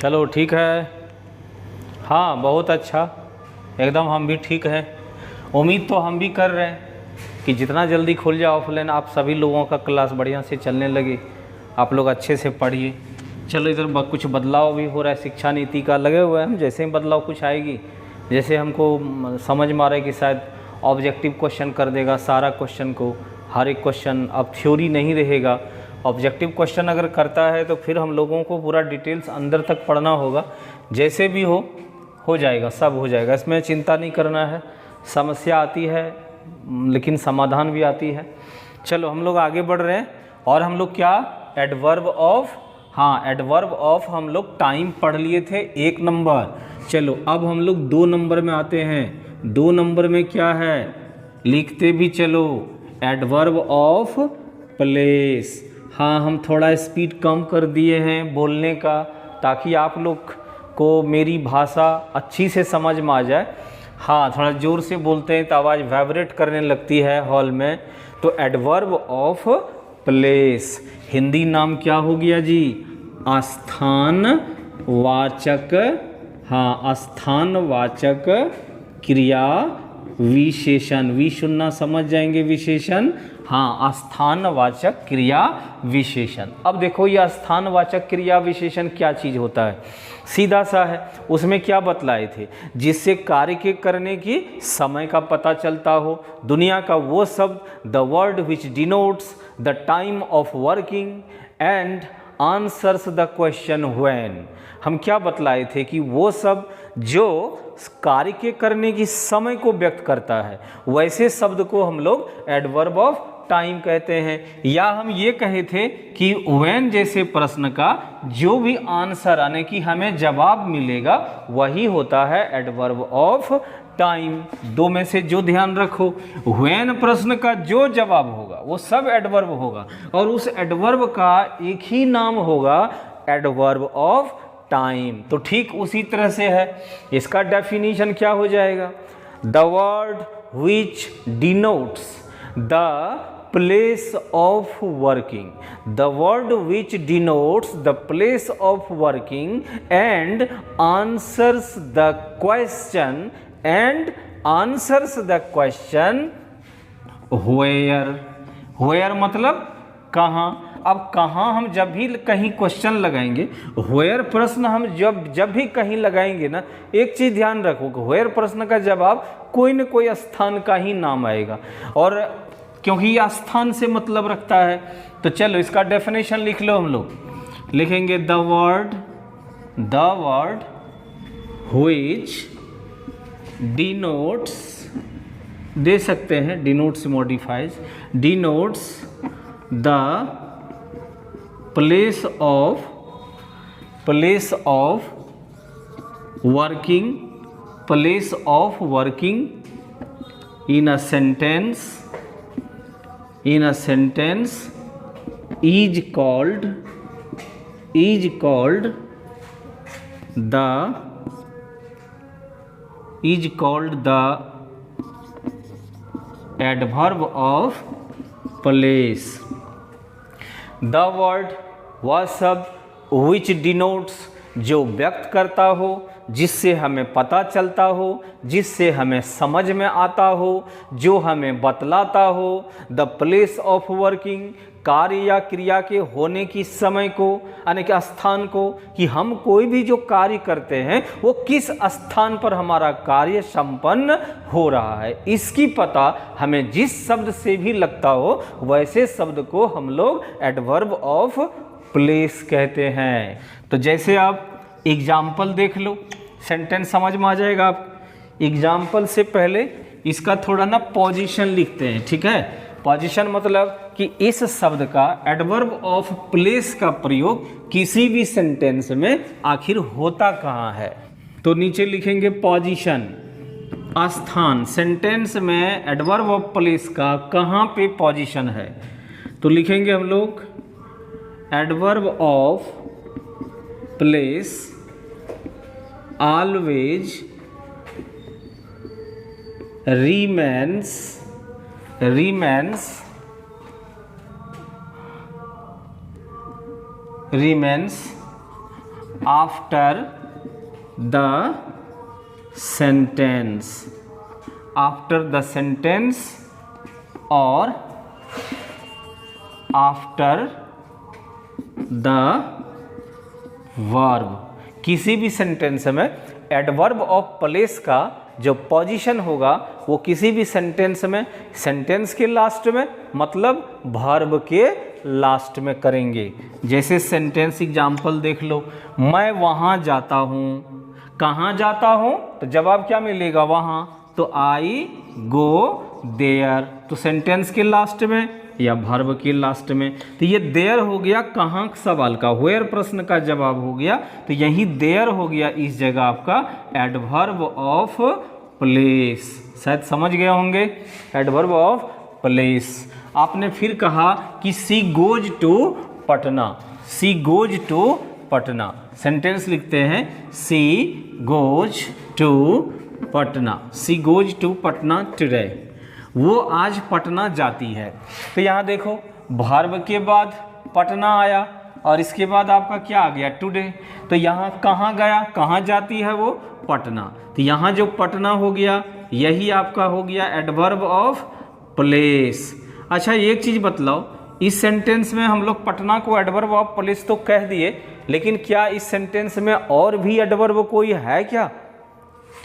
चलो ठीक है। हाँ बहुत अच्छा, एकदम हम भी ठीक हैं। उम्मीद तो हम भी कर रहे हैं कि जितना जल्दी खुल जाए ऑफलाइन, आप सभी लोगों का क्लास बढ़िया से चलने लगे, आप लोग अच्छे से पढ़िए। चलो इधर कुछ बदलाव भी हो रहा है शिक्षा नीति का, लगे हुए हैं हम। जैसे ही बदलाव कुछ आएगी, जैसे हमको समझ में आ रहा है कि शायद ऑब्जेक्टिव क्वेश्चन कर देगा सारा क्वेश्चन को, हर एक क्वेश्चन, अब थ्योरी नहीं रहेगा। ऑब्जेक्टिव क्वेश्चन अगर करता है तो फिर हम लोगों को पूरा डिटेल्स अंदर तक पढ़ना होगा। जैसे भी हो जाएगा, सब हो जाएगा, इसमें चिंता नहीं करना है। समस्या आती है लेकिन समाधान भी आती है। चलो हम लोग आगे बढ़ रहे हैं। और हम लोग क्या, एडवर्ब ऑफ, हाँ एडवर्ब ऑफ हम लोग टाइम पढ़ लिए थे 1 नंबर। चलो अब हम लोग 2 नंबर में आते हैं। 2 नंबर में क्या है, लिखते भी चलो, एडवर्ब ऑफ प्लेस। हाँ हम थोड़ा स्पीड कम कर दिए हैं बोलने का, ताकि आप लोग को मेरी भाषा अच्छी से समझ में आ जाए। हाँ थोड़ा ज़ोर से बोलते हैं तो आवाज़ वाइब्रेट करने लगती है हॉल में। तो एडवर्ब ऑफ प्लेस, हिंदी नाम क्या हो गया जी, स्थानवाचक। हाँ स्थानवाचक क्रिया विशेषण, वी सुनना समझ जाएंगे विशेषण। हाँ स्थानवाचक क्रिया विशेषण। अब देखो ये स्थानवाचक क्रिया विशेषण क्या चीज़ होता है, सीधा सा है। उसमें क्या बतलाए थे, जिससे कार्य के करने की समय का पता चलता हो। दुनिया का वो शब्द, the word which denotes the time of working and answers the question when. हम क्या बतलाए थे कि वो सब जो कार्य के करने की समय को व्यक्त करता है, वैसे शब्द को हम लोग एडवर्ब ऑफ टाइम कहते हैं। या हम ये कहे थे कि व्हेन जैसे प्रश्न का जो भी आंसर यानी कि हमें जवाब मिलेगा, वही होता है एडवर्ब ऑफ टाइम। 2 में से जो ध्यान रखो, व्हेन प्रश्न का जो जवाब होगा वो सब एडवर्ब होगा, और उस एडवर्ब का एक ही नाम होगा, एडवर्ब ऑफ टाइम। तो ठीक उसी तरह से है, इसका डेफिनेशन क्या हो जाएगा, the word which denotes the place of working, the word which denotes the place of working and answers the question where। where मतलब कहाँ। अब कहाँ हम जब भी कहीं क्वेश्चन लगाएंगे, where प्रश्न हम जब भी कहीं लगाएंगे ना, एक चीज़ ध्यान रखो कि where प्रश्न का जवाब कोई न कोई स्थान का ही नाम आएगा, और क्योंकि यह स्थान से मतलब रखता है। तो चलो इसका डेफिनेशन लिख लो। हम लोग लिखेंगे द वर्ड व्हिच डिनोट्स, दे सकते हैं denotes modifies, denotes the place of working in a sentence is called the adverb of place। The word वह शब्द, which denotes जो व्यक्त करता हो, जिससे हमें पता चलता हो, जिससे हमें समझ में आता हो, जो हमें बतलाता हो, द प्लेस ऑफ वर्किंग कार्य या क्रिया के होने की समय को, यानी कि स्थान को, कि हम कोई भी जो कार्य करते हैं वो किस स्थान पर हमारा कार्य संपन्न हो रहा है, इसकी पता हमें जिस शब्द से भी लगता हो, वैसे शब्द को हम लोग एडवर्ब ऑफ प्लेस कहते हैं। तो जैसे आप एग्जाम्पल देख लो, सेंटेंस समझ में आ जाएगा आप। एग्जाम्पल से पहले इसका थोड़ा ना पोजीशन लिखते हैं, ठीक है। पोजीशन मतलब कि इस शब्द का एडवर्ब ऑफ प्लेस का प्रयोग किसी भी सेंटेंस में आखिर होता कहाँ है। तो नीचे लिखेंगे पोजीशन, स्थान, सेंटेंस में एडवर्ब ऑफ प्लेस का कहाँ पे पोजीशन है। तो लिखेंगे हम लोग adverb of place always remains after the sentence, after the sentence और आफ्टर द वर्ब। किसी भी सेंटेंस में एडवर्ब ऑफ प्लेस का जो पोजीशन होगा वो किसी भी सेंटेंस में सेंटेंस के लास्ट में मतलब वर्ब के लास्ट में करेंगे। जैसे सेंटेंस एग्जाम्पल देख लो, मैं वहाँ जाता हूँ, कहाँ जाता हूँ तो जवाब क्या मिलेगा वहाँ, तो आई गो देयर, तो सेंटेंस के लास्ट में या वर्ब के लास्ट में। तो ये देयर हो गया कहाँ सवाल का, वेयर प्रश्न का जवाब हो गया, तो यही देयर हो गया इस जगह आपका एडवर्ब ऑफ प्लेस। शायद समझ गए होंगे, एडवर्ब ऑफ प्लेस। आपने फिर कहा कि she goes to Patna, she goes to Patna, sentence लिखते हैं she goes to Patna, she goes to Patna today, वो आज पटना जाती है। तो यहाँ देखो वर्ब के बाद पटना आया और इसके बाद आपका क्या आ गया टुडे, तो यहाँ कहाँ गया, कहाँ जाती है वो, पटना, तो यहाँ जो पटना हो गया यही आपका हो गया एडवर्ब ऑफ प्लेस। अच्छा एक चीज़ बतलाओ, इस सेंटेंस में हम लोग पटना को एडवर्ब ऑफ प्लेस तो कह दिए, लेकिन क्या इस सेंटेंस में और भी एडवर्ब कोई है क्या?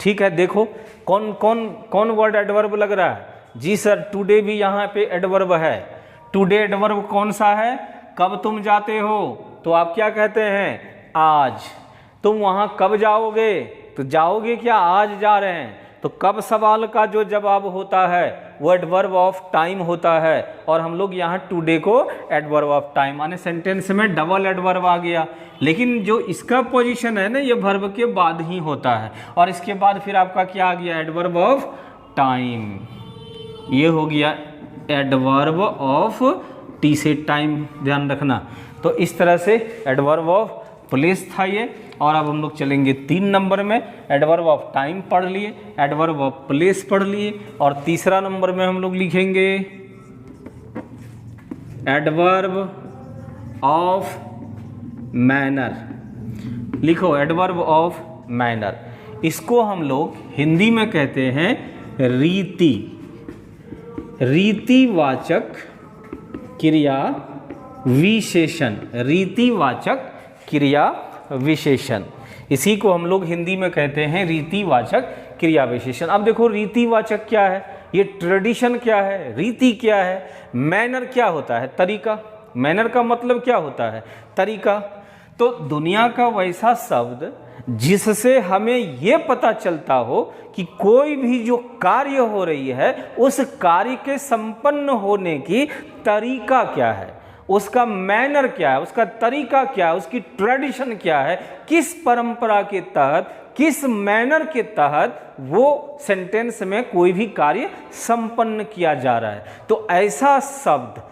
ठीक है, देखो कौन कौन कौन वर्ड एडवर्ब लग रहा है? जी सर, टुडे भी यहाँ पे एडवर्ब है। टुडे एडवर्ब कौन सा है? कब तुम जाते हो तो आप क्या कहते हैं? आज। तुम वहाँ कब जाओगे तो जाओगे क्या? आज जा रहे हैं। तो कब सवाल का जो जवाब होता है वो एडवर्ब ऑफ टाइम होता है, और हम लोग यहाँ टुडे को एडवर्ब ऑफ टाइम, माने सेंटेंस में डबल एडवर्ब आ गया। लेकिन जो इसका पोजीशन है ना ये वर्ब के बाद ही होता है, और इसके बाद फिर आपका क्या आ गया? Adverb of time. ये हो गया एडवर्ब ऑफ टी से टाइम, ध्यान रखना। तो इस तरह से एडवर्ब ऑफ प्लेस था ये। और अब हम लोग चलेंगे 3 नंबर में, एडवर्ब ऑफ टाइम पढ़ लिए, एडवर्ब ऑफ प्लेस पढ़ लिए, और तीसरा नंबर में हम लोग लिखेंगे एडवर्ब ऑफ मैनर। लिखो एडवर्ब ऑफ मैनर, इसको हम लोग हिंदी में कहते हैं रीति, रीतिवाचक क्रिया विशेषण, रीतिवाचक क्रिया विशेषण, इसी को हम लोग हिंदी में कहते हैं रीतिवाचक क्रिया विशेषण। अब देखो रीतिवाचक क्या है, ये ट्रेडिशन क्या है, रीति क्या है, मैनर क्या होता है, तरीका। मैनर का मतलब क्या होता है? तरीका। तो दुनिया का वैसा शब्द जिससे हमें ये पता चलता हो कि कोई भी जो कार्य हो रही है उस कार्य के संपन्न होने की तरीका क्या है, उसका मैनर क्या है, उसका तरीका क्या है, उसकी ट्रेडिशन क्या है, किस परंपरा के तहत, किस मैनर के तहत वो सेंटेंस में कोई भी कार्य संपन्न किया जा रहा है। तो ऐसा शब्द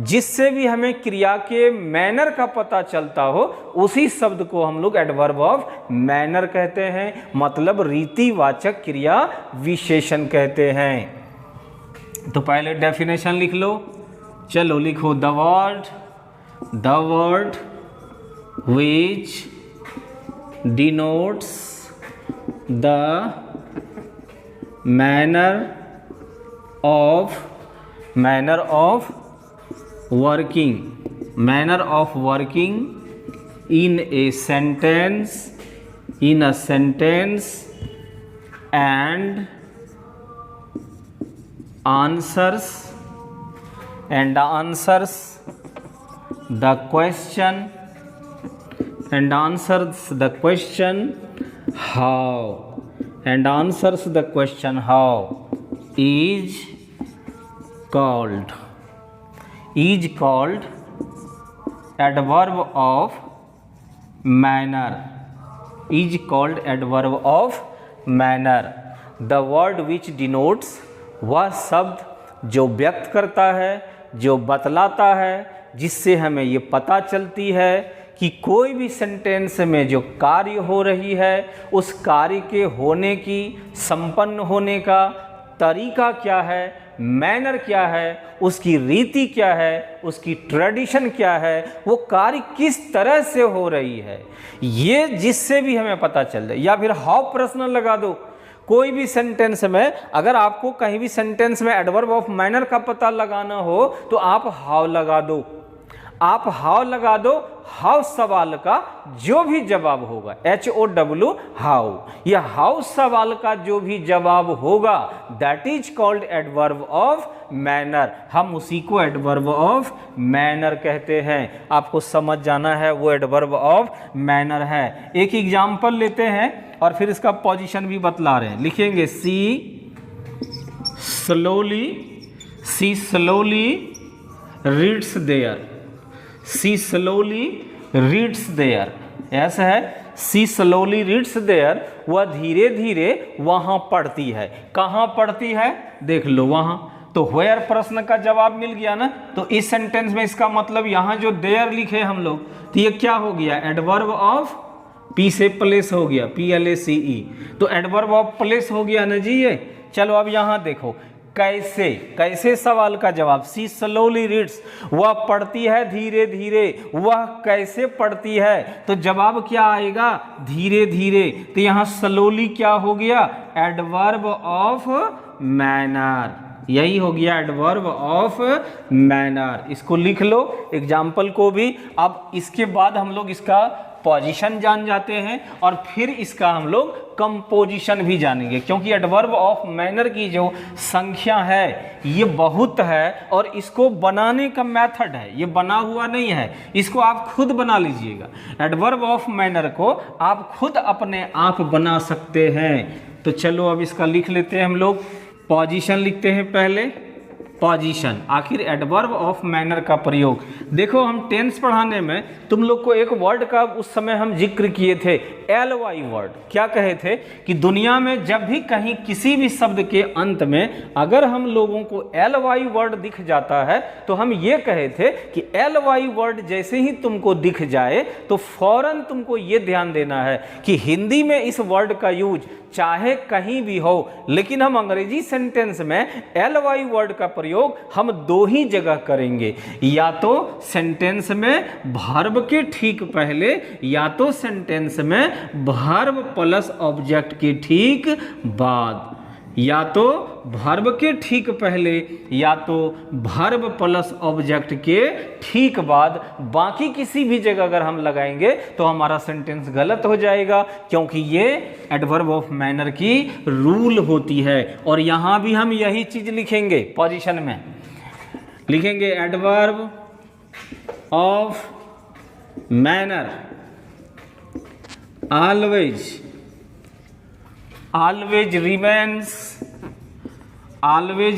जिससे भी हमें क्रिया के मैनर का पता चलता हो उसी शब्द को हम लोग एडवर्ब ऑफ मैनर कहते हैं, मतलब रीतिवाचक क्रिया विशेषण कहते हैं। तो पहले डेफिनेशन लिख लो, चलो लिखो the word which denotes the manner of working in a sentence and answers the question how is called adverb of manner, the word which denotes, वह शब्द जो व्यक्त करता है, जो बतलाता है, जिससे हमें ये पता चलती है कि कोई भी सेंटेंस में जो कार्य हो रही है उस कार्य के होने की, संपन्न होने का तरीका क्या है, मैनर क्या है, उसकी रीति क्या है, उसकी ट्रेडिशन क्या है, वो कार्य किस तरह से हो रही है, ये जिससे भी हमें पता चल जाए। या फिर हाउ प्रश्न लगा दो कोई भी सेंटेंस में। अगर आपको कहीं भी सेंटेंस में एडवर्ब ऑफ मैनर का पता लगाना हो तो आप हाउ लगा दो, आप हाउ लगा दो। हाउ सवाल का जो भी जवाब होगा, HOW हाउ, यह हाउ सवाल का जो भी जवाब होगा that is called adverb of manner. हम उसी को एडवर्ब ऑफ मैनर कहते हैं। आपको समझ जाना है वो एडवर्ब ऑफ मैनर है। एक एग्जाम्पल लेते हैं और फिर इसका पोजीशन भी बतला रहे हैं। लिखेंगे she slowly reads there, she slowly reads there, ऐसा है सी स्लोली रीड्स देयर, वह धीरे धीरे वहां पढ़ती है। कहां पढ़ती है देख लो, वहां। तो वेयर प्रश्न का जवाब मिल गया ना। तो इस सेंटेंस में इसका मतलब यहां जो देयर लिखे हम लोग, तो ये क्या हो गया, एडवर्ब ऑफ पी से प्लेस हो गया, PLACE। तो एडवर्ब ऑफ प्लेस हो गया ना जी ये। चलो अब यहां देखो, कैसे, कैसे सवाल का जवाब, सी स्लोली रीड्स, वह पढ़ती है धीरे धीरे। वह कैसे पढ़ती है, तो जवाब क्या आएगा, धीरे धीरे। तो यहां स्लोली क्या हो गया, एडवर्ब ऑफ मैनर, यही हो गया एडवर्ब ऑफ मैनर। इसको लिख लो एग्जाम्पल को भी। अब इसके बाद हम लोग इसका पोजीशन जान जाते हैं और फिर इसका हम लोग कंपोजिशन भी जानेंगे, क्योंकि एडवर्ब ऑफ मैनर की जो संख्या है ये बहुत है और इसको बनाने का मेथड है, ये बना हुआ नहीं है, इसको आप खुद बना लीजिएगा। एडवर्ब ऑफ मैनर को आप खुद अपने आप बना सकते हैं। तो चलो अब इसका लिख लेते हैं हम लोग। पोजीशन लिखते हैं पहले, पोजीशन, आखिर एडवर्ब ऑफ मैनर का प्रयोग। देखो हम टेंस पढ़ाने में तुम लोग को एक वर्ड का उस समय हम जिक्र किए थे, LY वर्ड। क्या कहे थे कि दुनिया में जब भी कहीं किसी भी शब्द के अंत में अगर हम लोगों को LY वर्ड दिख जाता है तो हम ये कहे थे कि LY वर्ड जैसे ही तुमको दिख जाए तो फौरन तुमको ये ध्यान देना है कि हिंदी में इस वर्ड का यूज चाहे कहीं भी हो, लेकिन हम अंग्रेजी सेंटेंस में LY वर्ड का प्रयोग हम दो ही जगह करेंगे, या तो सेंटेंस में वर्ब के ठीक पहले, या तो सेंटेंस में वर्ब प्लस ऑब्जेक्ट के ठीक बाद। या तो वर्ब के ठीक पहले या तो वर्ब प्लस ऑब्जेक्ट के ठीक बाद। बाकी किसी भी जगह अगर हम लगाएंगे तो हमारा सेंटेंस गलत हो जाएगा, क्योंकि ये एडवर्ब ऑफ मैनर की रूल होती है। और यहां भी हम यही चीज लिखेंगे, पोजीशन में लिखेंगे adverb of manner always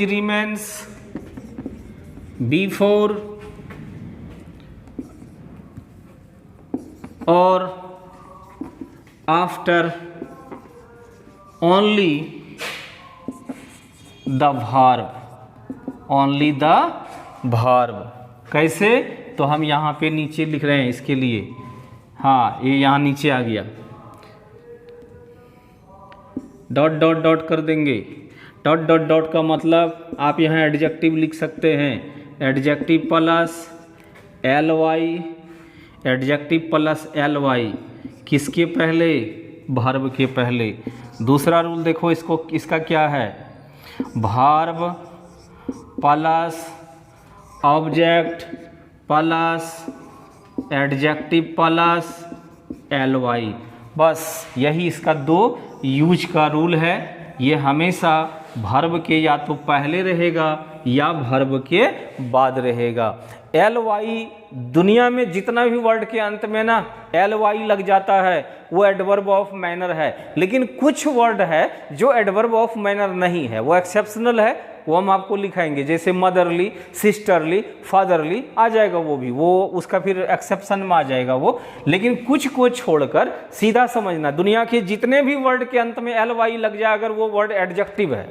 remains before or after only the verb। कैसे, तो हम यहाँ पे नीचे लिख रहे हैं इसके लिए, हाँ ये यहाँ नीचे आ गया, डॉट डॉट डॉट कर देंगे। डॉट डॉट डॉट का मतलब आप यहाँ एडजेक्टिव लिख सकते हैं, adjective plus LY, adjective plus LY किसके पहले, वर्ब के पहले। दूसरा रूल देखो इसको, इसका क्या है, verb plus object plus adjective plus LY, बस यही इसका दो यूज का रूल है। ये हमेशा वर्ब के या तो पहले रहेगा या वर्ब के बाद रहेगा। LY दुनिया में जितना भी वर्ड के अंत में ना LY लग जाता है वो एडवर्ब ऑफ मैनर है, लेकिन कुछ वर्ड है जो एडवर्ब ऑफ मैनर नहीं है, वो एक्सेप्शनल है, वो हम आपको लिखाएंगे। जैसे मदरली, सिस्टरली, फादरली आ जाएगा, वो भी वो उसका फिर एक्सेप्शन में आ जाएगा वो। लेकिन कुछ को छोड़कर सीधा समझना, दुनिया के जितने भी वर्ड के अंत में LY लग जाए अगर वो वर्ड एडजेक्टिव है,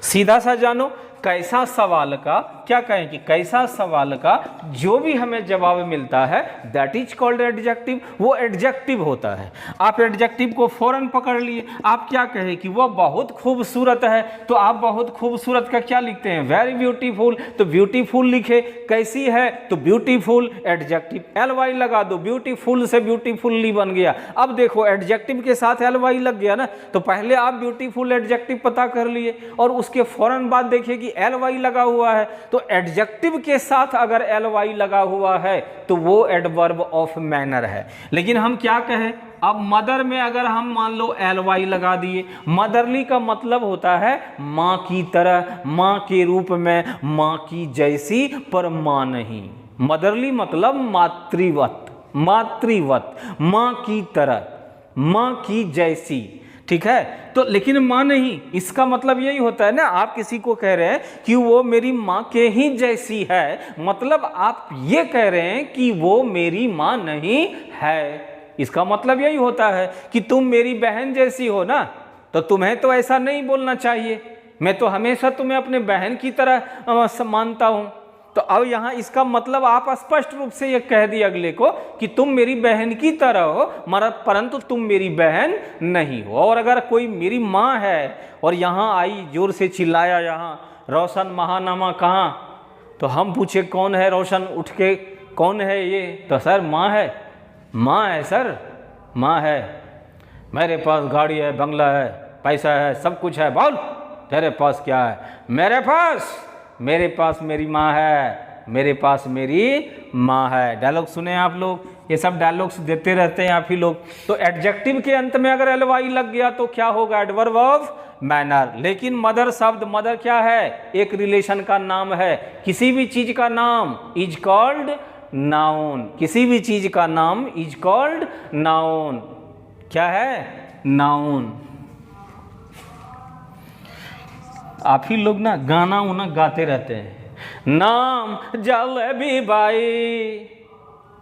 सीधा सा जानो कैसा सवाल का क्या कहें कि कैसा सवाल का जो भी हमें जवाब मिलता है दैट इज कॉल्ड एडजेक्टिव, वो एडजेक्टिव होता है। आप एडजेक्टिव को फौरन पकड़ लिए, आप क्या कहें कि वो बहुत खूबसूरत है, तो आप बहुत खूबसूरत का क्या लिखते हैं, वेरी ब्यूटीफुल, तो ब्यूटीफुल लिखे। कैसी है तो ब्यूटीफुल, एडजेक्टिव ly लगा दो, ब्यूटीफुल से ब्यूटीफुल्ली बन गया। अब देखो एडजेक्टिव के साथ ly लग गया ना, तो पहले आप ब्यूटीफुल एडजेक्टिव पता कर लिए और उसके फौरन बाद देखिए कि ly लगा हुआ है, तो एडजेक्टिव के साथ अगर ly लगा हुआ है तो वो एडवर्ब ऑफ मैनर है। लेकिन हम क्या कहें, अब मदर में अगर हम मान लो ly लगा दिए, मदरली का मतलब होता है माँ की तरह, माँ के रूप में, माँ की जैसी पर माँ नहीं। मदरली मतलब मातृवत, मातृवत, माँ की तरह, माँ की जैसी, ठीक है। तो लेकिन माँ नहीं, इसका मतलब यही होता है ना, आप किसी को कह रहे हैं कि वो मेरी माँ के ही जैसी है, मतलब आप ये कह रहे हैं कि वो मेरी माँ नहीं है। इसका मतलब यही होता है कि तुम मेरी बहन जैसी हो ना, तो तुम्हें तो ऐसा नहीं बोलना चाहिए, मैं तो हमेशा तुम्हें अपने बहन की तरह मानता हूं। तो अब यहाँ इसका मतलब आप स्पष्ट रूप से ये कह दिए अगले को कि तुम मेरी बहन की तरह हो, परंतु तुम मेरी बहन नहीं हो। और अगर कोई मेरी माँ है और यहाँ आई, जोर से चिल्लाया यहाँ रोशन महानामा कहाँ, तो हम पूछे कौन है रोशन, उठ के कौन है ये, तो सर माँ है, माँ है सर, माँ है, मेरे पास गाड़ी है, बंगला है, पैसा है, सब कुछ है, बोल तेरे पास क्या है, मेरे पास मेरी माँ है, मेरे पास मेरी माँ है। डायलॉग सुने आप लोग, ये सब डायलॉग्स देते रहते हैं आप ही लोग। तो एडजेक्टिव के अंत में अगर ly लग गया तो क्या होगा, एडवर्ब ऑफ मैनर। लेकिन मदर शब्द, मदर क्या है, एक रिलेशन का नाम है, किसी भी चीज का नाम इज कॉल्ड नाउन, किसी भी चीज का नाम इज कॉल्ड नाउन, क्या है, नाउन। आप ही लोग ना गाना उना गाते रहते हैं, नाम जलेबी बाई,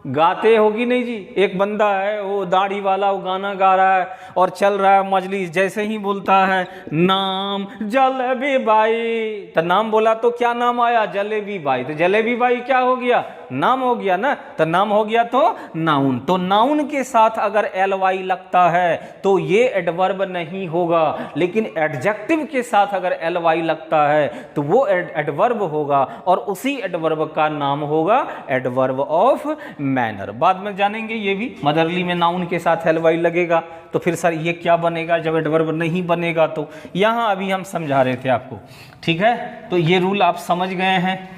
गाते होगी नहीं जी। एक बंदा है वो दाढ़ी वाला, वो गाना गा रहा है और चल रहा है मजलिस, जैसे ही बोलता है नाम जलेबी बाई, तो नाम बोला तो क्या नाम आया, जलेबी बाई, तो जलेबी बाई क्या हो गया, नाम हो गया ना, तो नाम हो गया तो नाउन। तो नाउन के साथ अगर ly लगता है तो ये एडवर्ब नहीं होगा, लेकिन एडजेक्टिव के साथ अगर ly लगता है तो वो एडवर्ब होगा, और उसी एडवर्ब का नाम होगा एडवर्ब ऑफ मैनर। बाद में जानेंगे ये भी, मदरली में नाउन के साथ ly लगेगा तो फिर सर ये क्या बनेगा जब एडवर्ब नहीं बनेगा, तो यहाँ अभी हम समझा रहे थे आपको, ठीक है। तो ये रूल आप समझ गए हैं,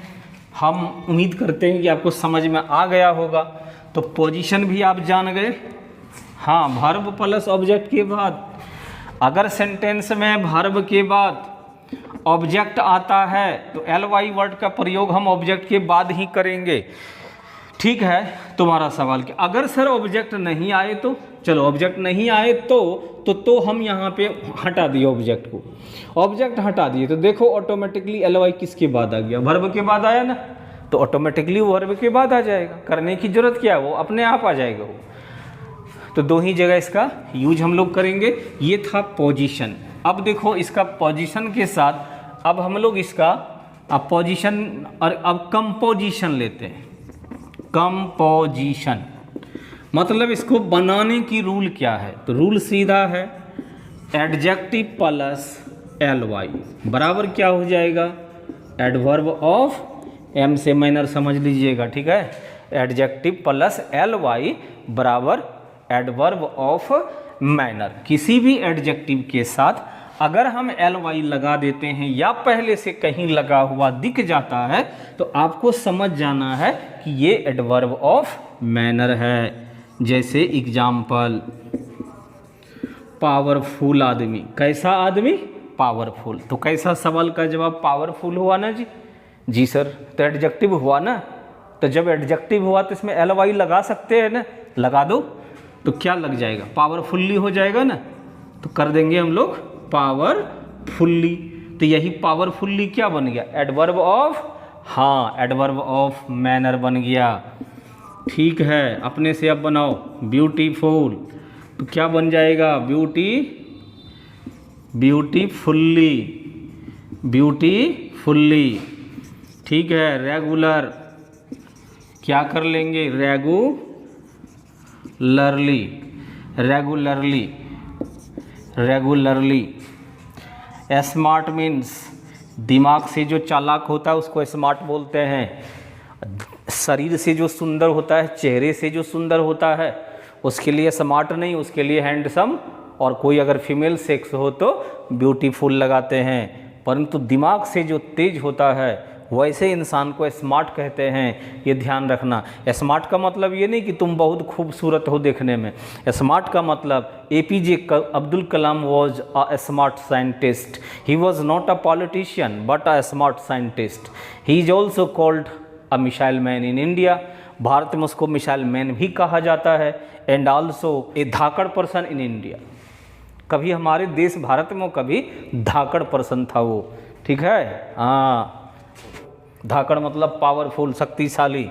हम उम्मीद करते हैं कि आपको समझ में आ गया होगा। तो पोजीशन भी आप जान गए, हाँ, वर्ब प्लस ऑब्जेक्ट के बाद, अगर सेंटेंस में वर्ब के बाद ऑब्जेक्ट आता है तो ly वर्ड का प्रयोग हम ऑब्जेक्ट के बाद ही करेंगे, ठीक है। तुम्हारा सवाल कि अगर सर ऑब्जेक्ट नहीं आए तो, चलो ऑब्जेक्ट नहीं आए तो हम यहाँ पे हटा दिए ऑब्जेक्ट को, ऑब्जेक्ट हटा दिए तो देखो ऑटोमेटिकली ly किसके बाद आ गया, वर्ब के बाद आया ना, तो ऑटोमेटिकली वो वर्ब के बाद आ जाएगा, करने की जरूरत क्या है, वो अपने आप आ जाएगा वो। तो दो ही जगह इसका यूज हम लोग करेंगे। ये था पोजीशन। अब देखो इसका पोजीशन के साथ अब हम लोग इसका अब पोजीशन और अब कंपोजिशन लेते हैं। कंपोजिशन मतलब इसको बनाने की रूल क्या है, तो रूल सीधा है, एडजेक्टिव प्लस ly बराबर क्या हो जाएगा, एडवर्ब ऑफ, एम से मैनर समझ लीजिएगा, ठीक है। एडजेक्टिव प्लस ly बराबर एडवर्ब ऑफ मैनर। किसी भी एडजेक्टिव के साथ अगर हम ly लगा देते हैं या पहले से कहीं लगा हुआ दिख जाता है तो आपको समझ जाना है कि ये एडवर्ब ऑफ मैनर है। जैसे एग्जाम्पल, पावरफुल आदमी, कैसा आदमी, पावरफुल, तो कैसा सवाल का जवाब पावरफुल हुआ ना जी, जी सर, तो एडजेक्टिव हुआ ना, तो जब एडजेक्टिव हुआ तो इसमें ly लगा सकते हैं ना, लगा दो तो क्या लग जाएगा, पावरफुल्ली हो जाएगा ना, तो कर देंगे हम लोग पावरफुल्ली। तो यही पावरफुल्ली क्या बन गया, एडवर्ब ऑफ, हाँ, एडवर्ब ऑफ मैनर बन गया, ठीक है। अपने से अब बनाओ ब्यूटीफुल, तो क्या बन जाएगा, ब्यूटीफुल्ली, ब्यूटीफुल्ली, ठीक ठीक है, रेगुलर क्या कर लेंगे, regularly, regularly, regularly. Smart means दिमाग से जो चालाक होता है उसको स्मार्ट बोलते हैं। शरीर से जो सुंदर होता है, चेहरे से जो सुंदर होता है उसके लिए स्मार्ट नहीं, उसके लिए हैंडसम, और कोई अगर फीमेल सेक्स हो तो ब्यूटीफुल लगाते हैं। परंतु दिमाग से जो तेज होता है वैसे इंसान को स्मार्ट कहते हैं, ये ध्यान रखना। स्मार्ट का मतलब ये नहीं कि तुम बहुत खूबसूरत हो देखने में। स्मार्ट का मतलब APJ Abdul Kalam was a smart scientist. He was not a politician but a smart scientist. He is also called a missile man in India. Bharat में उसको मिसाइल मैन भी कहा जाता है। And also a Dhakad person in India. कभी हमारे देश भारत में कभी धाकड़ पर्सन था वो, ठीक है। हाँ, धाकड़ मतलब पावरफुल, शक्तिशाली,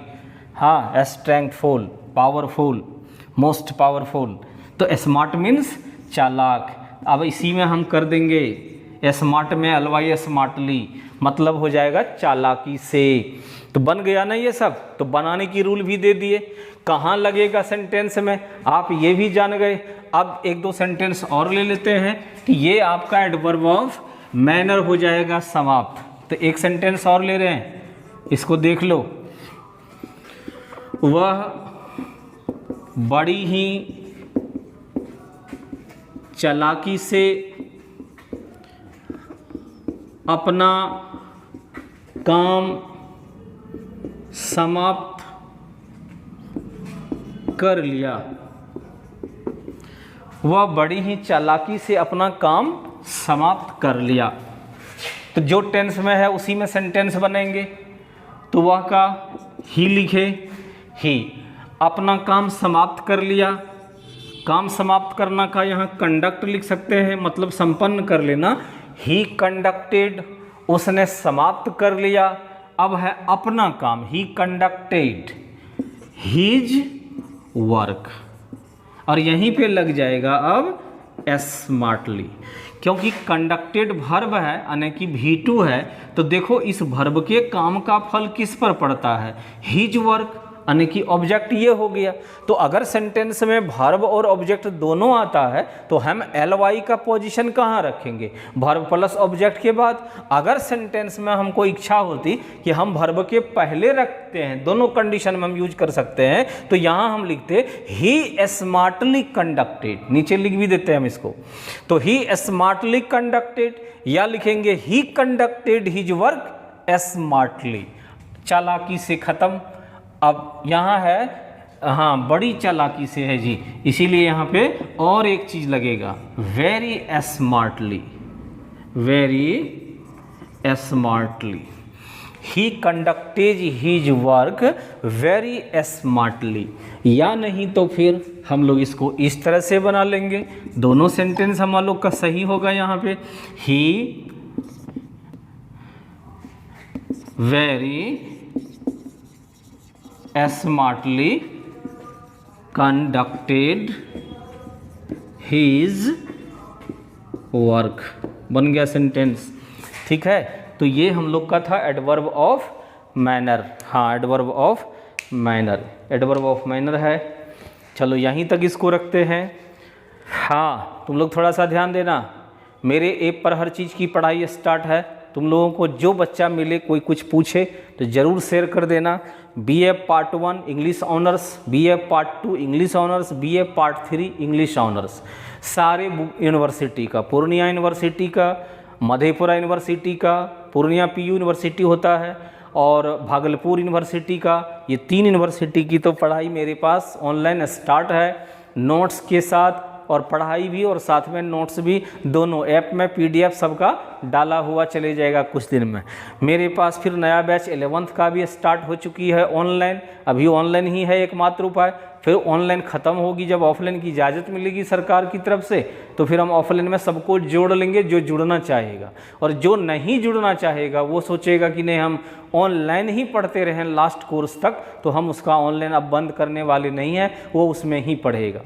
हाँ, स्ट्रेंथफुल, पावरफुल, मोस्ट पावरफुल। तो स्मार्ट मीन्स चालाक। अब इसी में हम कर देंगे स्मार्ट में अलवाई स्मार्टली, मतलब हो जाएगा चालाकी से। तो बन गया ना ये सब। तो बनाने की रूल भी दे दिए, कहाँ लगेगा सेंटेंस में आप ये भी जान गए। अब एक दो सेंटेंस और ले लेते हैं कि ये आपका एडवर्ब ऑफ मैनर हो जाएगा समाप्त। तो एक सेंटेंस और ले रहे हैं, इसको देख लो। वह बड़ी ही चालाकी से अपना काम समाप्त कर लिया। वह बड़ी ही चालाकी से अपना काम समाप्त कर लिया। तो जो टेंस में है उसी में सेंटेंस बनेंगे। तो वह का ही लिखे, ही अपना काम समाप्त कर लिया। काम समाप्त करना का यहाँ कंडक्ट लिख सकते हैं, मतलब संपन्न कर लेना। ही कंडक्टेड, उसने समाप्त कर लिया। अब है अपना काम, ही कंडक्टेड हीज वर्क, और यहीं पे लग जाएगा अब स्मार्टली, क्योंकि कंडक्टेड वर्ब है यानी कि V2 है। तो देखो इस वर्ब के काम का फल किस पर पड़ता है, हीज वर्क, यानी कि ऑब्जेक्ट ये हो गया। तो अगर सेंटेंस में वर्ब और ऑब्जेक्ट दोनों आता है तो हम LY का पोजीशन कहाँ रखेंगे, वर्ब प्लस ऑब्जेक्ट के बाद। अगर सेंटेंस में हमको इच्छा होती कि हम वर्ब के पहले रखते हैं, दोनों कंडीशन में हम यूज कर सकते हैं, तो यहाँ हम लिखते ही स्मार्टली कंडक्टेड, नीचे लिख भी देते हैं हम इसको। तो ही स्मार्टली कंडक्टेड, या लिखेंगे ही कंडक्टेड हिज वर्क स्मार्टली, चालाकी से खत्म। अब यहाँ है, हाँ, बड़ी चालाकी से है जी, इसीलिए यहाँ पे और एक चीज लगेगा, वेरी स्मार्टली, वेरी स्मार्टली। ही conducted his work very smartly. या नहीं तो फिर हम लोग इसको इस तरह से बना लेंगे, दोनों सेंटेंस हम लोग का सही होगा। यहाँ पे ही very smartly conducted his work, बन गया सेंटेंस, ठीक है। तो ये हम लोग का था एडवर्ब ऑफ मैनर। हाँ, adverb of manner, adverb of manner है। चलो यहीं तक इसको रखते हैं। हाँ, तुम लोग थोड़ा सा ध्यान देना, मेरे ऐप पर हर चीज़ की पढ़ाई स्टार्ट है। तुम लोगों को जो बच्चा मिले, कोई कुछ पूछे तो ज़रूर शेयर कर देना। BA part 1 English honours, BA part 2 English honours, BA part 3 English honours, सारे यूनिवर्सिटी का, पूर्णिया यूनिवर्सिटी का, मधेपुरा यूनिवर्सिटी का, पूर्णिया PU यूनिवर्सिटी होता है, और भागलपुर यूनिवर्सिटी का, ये 3 यूनिवर्सिटी की तो पढ़ाई मेरे पास ऑनलाइन स्टार्ट है, नोट्स के साथ, और पढ़ाई भी और साथ में नोट्स भी, दोनों ऐप में PDF सबका डाला हुआ चले जाएगा कुछ दिन में। मेरे पास फिर नया बैच 11th का भी स्टार्ट हो चुकी है ऑनलाइन, अभी ऑनलाइन ही है एकमात्र उपाय। फिर ऑनलाइन ख़त्म होगी, जब ऑफलाइन की इजाज़त मिलेगी सरकार की तरफ से, तो फिर हम ऑफलाइन में सबको जोड़ लेंगे जो जुड़ना चाहेगा। और जो नहीं जुड़ना चाहेगा वो सोचेगा कि नहीं हम ऑनलाइन ही पढ़ते रहें लास्ट कोर्स तक, तो हम उसका ऑनलाइन अब बंद करने वाले नहीं हैं, वो उसमें ही पढ़ेगा।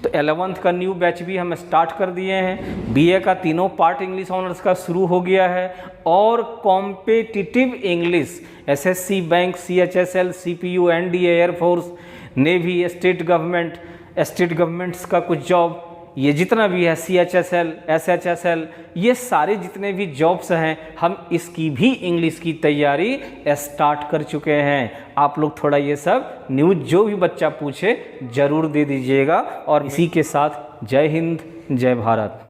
तो 11th का न्यू बैच भी हम स्टार्ट कर दिए हैं। बीए का तीनों पार्ट इंग्लिश ऑनर्स का शुरू हो गया है, और competitive English SSC, bank, CHSL, CPU, NDA, air force, navy, state governments का कुछ जॉब, ये जितना भी है सीएचएसएल, एसएचएसएल, ये सारे जितने भी जॉब्स हैं हम इसकी भी इंग्लिश की तैयारी स्टार्ट कर चुके हैं। आप लोग थोड़ा ये सब न्यूज़ जो भी बच्चा पूछे ज़रूर दे दीजिएगा। और इसी के साथ जय हिंद, जय भारत।